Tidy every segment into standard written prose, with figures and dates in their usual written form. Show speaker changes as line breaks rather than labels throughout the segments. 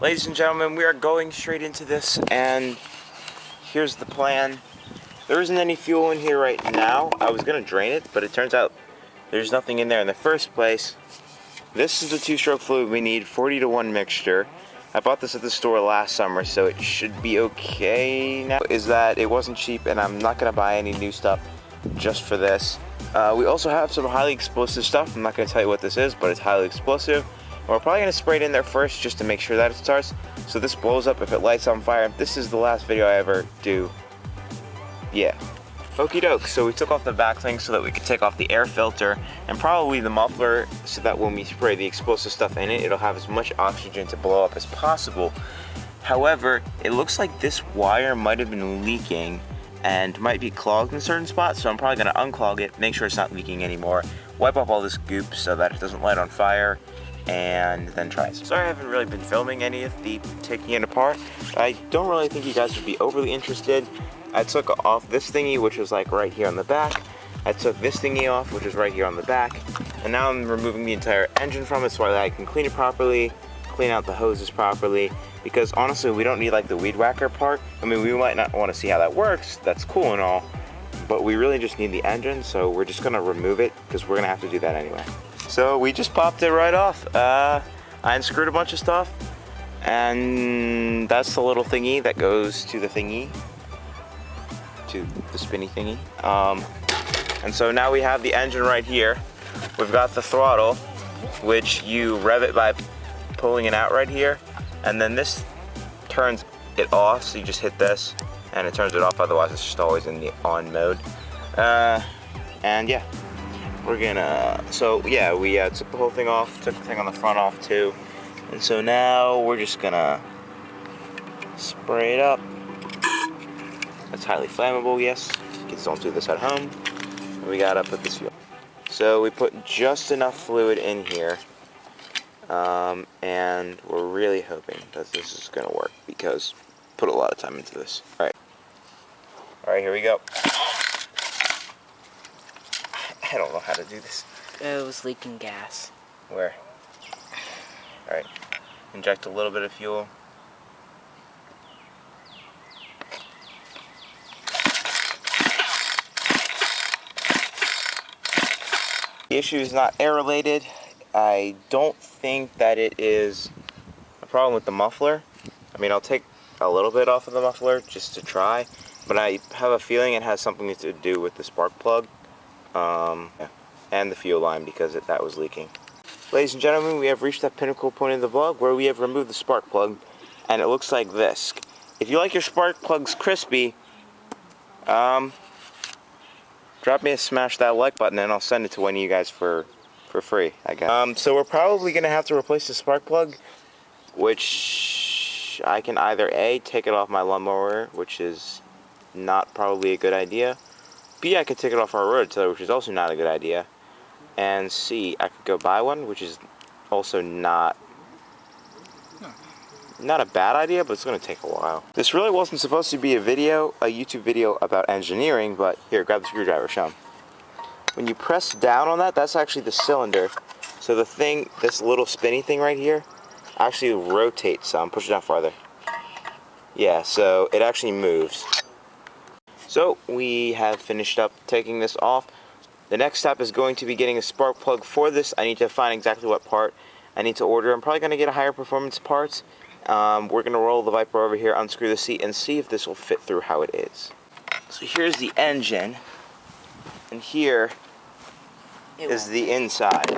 Ladies and gentlemen, we are going straight into this, and here's the plan. There isn't any fuel in here right now. I was going to drain it, but it turns out there's nothing in there in the first place. This is the two-stroke fluid we need, 40-to-1 mixture. I bought this at the store last summer, so it should be okay now. Is that it wasn't cheap, and I'm not going to buy any new stuff just for this. We also have some highly explosive stuff. I'm not going to tell you what this is, but it's highly explosive. And we're probably going to spray it in there first just to make sure that it starts. So this blows up if it lights on fire. This is the last video I ever do. Yeah. Okie doke, so we took off the back thing so that we could take off the air filter and probably the muffler so that when we spray the explosive stuff in it, it'll have as much oxygen to blow up as possible. However, it looks like this wire might have been leaking and might be clogged in certain spots, so I'm probably going to unclog it, make sure it's not leaking anymore, wipe off all this goop so that it doesn't light on fire, and then try it. Sorry I haven't really been filming any of the taking it apart. I don't really think you guys would be overly interested. I took off this thingy, which was like right here on the back. I took this thingy off, which is right here on the back. And now I'm removing the entire engine from it so that I can clean it properly, clean out the hoses properly, because honestly, we don't need like the weed whacker part. I mean, we might not want to see how that works. That's cool and all, but we really just need the engine, so we're just gonna remove it because we're gonna have to do that anyway. So we just popped it right off. I unscrewed a bunch of stuff, and that's the little thingy that goes to the thingy, to the spinny thingy. And so now we have the engine right here. We've got the throttle, which you rev it by pulling it out right here, and then this turns it off, so you just hit this and it turns it off, otherwise it's just always in the on mode. And yeah, we're gonna, so yeah, we took the whole thing off, took the thing on the front off too, and so now we're just gonna spray it up. It's highly flammable, yes, kids don't do this at home. And we gotta put this fuel. So we put just enough fluid in here, and we're really hoping that this is gonna work because put a lot of time into this. All right, here we go. I don't know how to do this.
It was leaking gas.
Where? All right, inject a little bit of fuel. The issue is not air related. I don't think that it is a problem with the muffler. I mean, I'll take a little bit off of the muffler just to try, but I have a feeling it has something to do with the spark plug and the fuel line because that was leaking. Ladies and gentlemen, we have reached that pinnacle point of the vlog where we have removed the spark plug, and it looks like this. If you like your spark plugs crispy, drop me a smash that like button and I'll send it to one of you guys for free, I guess. So we're probably going to have to replace the spark plug, which I can either A, take it off my lawnmower, which is not probably a good idea. B, I could take it off our rototiller, which is also not a good idea. And C, I could go buy one, which is also not a bad idea, but it's going to take a while. This really wasn't supposed to be a YouTube video about engineering, but here, grab the screwdriver, show 'em. When you press down on that, that's actually the cylinder. So the thing, this little spinny thing right here, actually rotates some. Push it down farther. Yeah, so it actually moves. So we have finished up taking this off. The next step is going to be getting a spark plug for this. I need to find exactly what part I need to order. I'm probably going to get a higher performance parts. We're going to roll the Viper over here, unscrew the seat, and see if this will fit through how it is. So here's the engine, and here is the inside.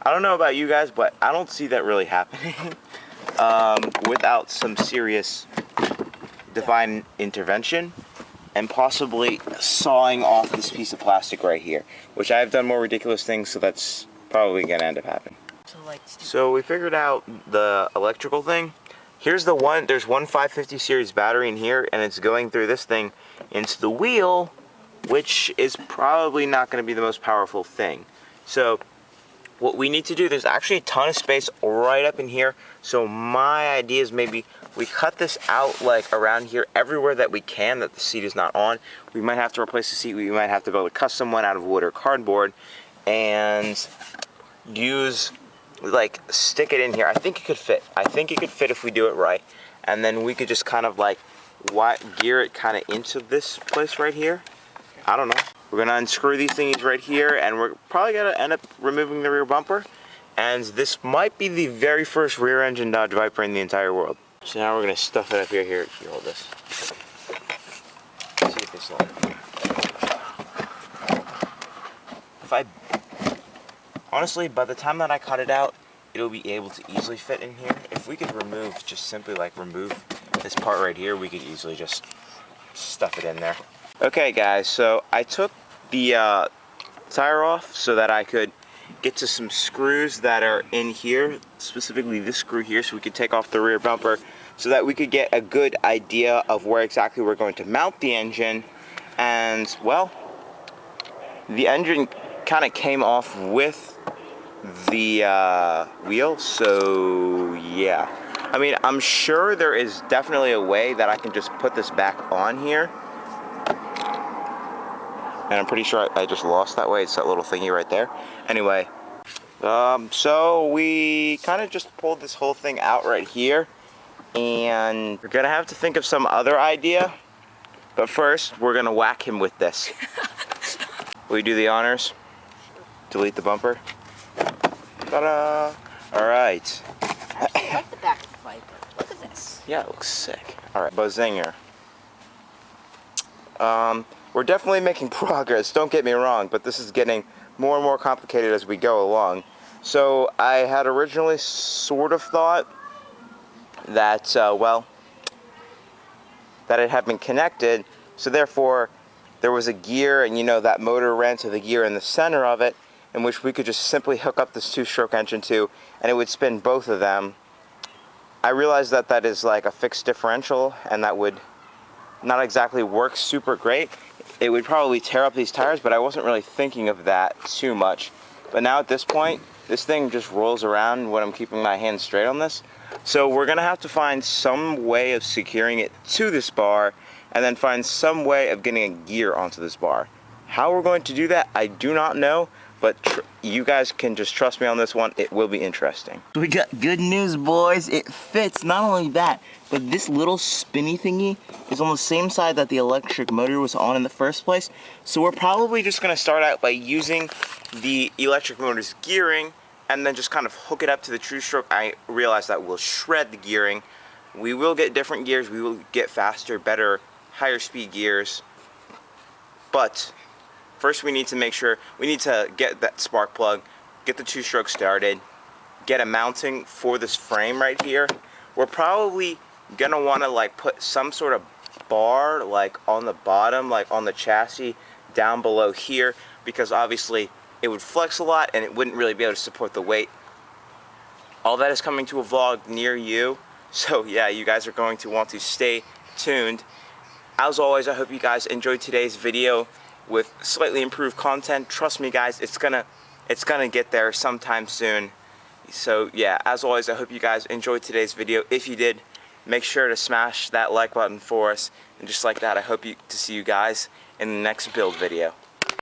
I don't know about you guys, but I don't see that really happening without some serious divine intervention and possibly sawing off this piece of plastic right here, which I've done more ridiculous things, so that's probably going to end up happening. So we figured out the electrical thing. Here's the one, there's one 550 series battery in here, and it's going through this thing into the wheel, which is probably not going to be the most powerful thing. So what we need to do, there's actually a ton of space right up in here. So my idea is maybe we cut this out like around here everywhere that we can, that the seat is not on. We might have to replace the seat. We might have to build a custom one out of wood or cardboard and use like stick it in here. I think it could fit. I think it could fit if we do it right. And then we could just kind of like gear it kind of into this place right here. I don't know. We're gonna unscrew these thingies right here, and we're probably gonna end up removing the rear bumper. And this might be the very first rear engine Dodge Viper in the entire world. So now we're gonna stuff it up here. Here, hold this. Let's see if this will. Honestly, by the time that I cut it out, it'll be able to easily fit in here. If we could remove, just simply like remove this part right here, we could easily just stuff it in there. Okay guys, so I took the tire off so that I could get to some screws that are in here, specifically this screw here, so we could take off the rear bumper so that we could get a good idea of where exactly we're going to mount the engine. And well, the engine kind of came off with the wheel, so yeah. I mean, I'm sure there is definitely a way that I can just put this back on here. And I'm pretty sure I just lost that way. It's that little thingy right there. Anyway, so we kind of just pulled this whole thing out right here. And we're gonna have to think of some other idea. But first, we're gonna whack him with this. Will you do the honors? Delete the bumper. Ta-da! Alright.
I like the back of the Viper. Look at this.
Yeah, it looks sick. Alright, Bazinger. We're definitely making progress, don't get me wrong, but this is getting more and more complicated as we go along. So I had originally sort of thought that, well, that it had been connected, so therefore there was a gear, and you know that motor ran to the gear in the center of it, in which we could just simply hook up this two-stroke engine to, and it would spin both of them. I realized that that is like a fixed differential, and that would not exactly work super great. It would probably tear up these tires, but I wasn't really thinking of that too much. But now at this point, this thing just rolls around when I'm keeping my hand straight on this. So we're gonna have to find some way of securing it to this bar, and then find some way of getting a gear onto this bar. How we're going to do that, I do not know, but you guys can just trust me on this one. It will be interesting. We got good news, boys. It fits. Not only that, but this little spinny thingy is on the same side that the electric motor was on in the first place. So we're probably just gonna start out by using the electric motor's gearing and then just kind of hook it up to the true stroke. I realize that will shred the gearing. We will get different gears. We will get faster, better, higher speed gears. But first we need to make sure, we need to get that spark plug, get the two-stroke started, get a mounting for this frame right here. We're probably gonna wanna like put some sort of bar like on the bottom, like on the chassis down below here, because obviously it would flex a lot and it wouldn't really be able to support the weight. All that is coming to a vlog near you, so yeah, you guys are going to want to stay tuned. As always, I hope you guys enjoyed today's video with slightly improved content. Trust me guys, it's gonna get there sometime soon. So yeah, as always, I hope you guys enjoyed today's video. If you did, make sure to smash that like button for us. And just like that, I hope to see you guys in the next build video.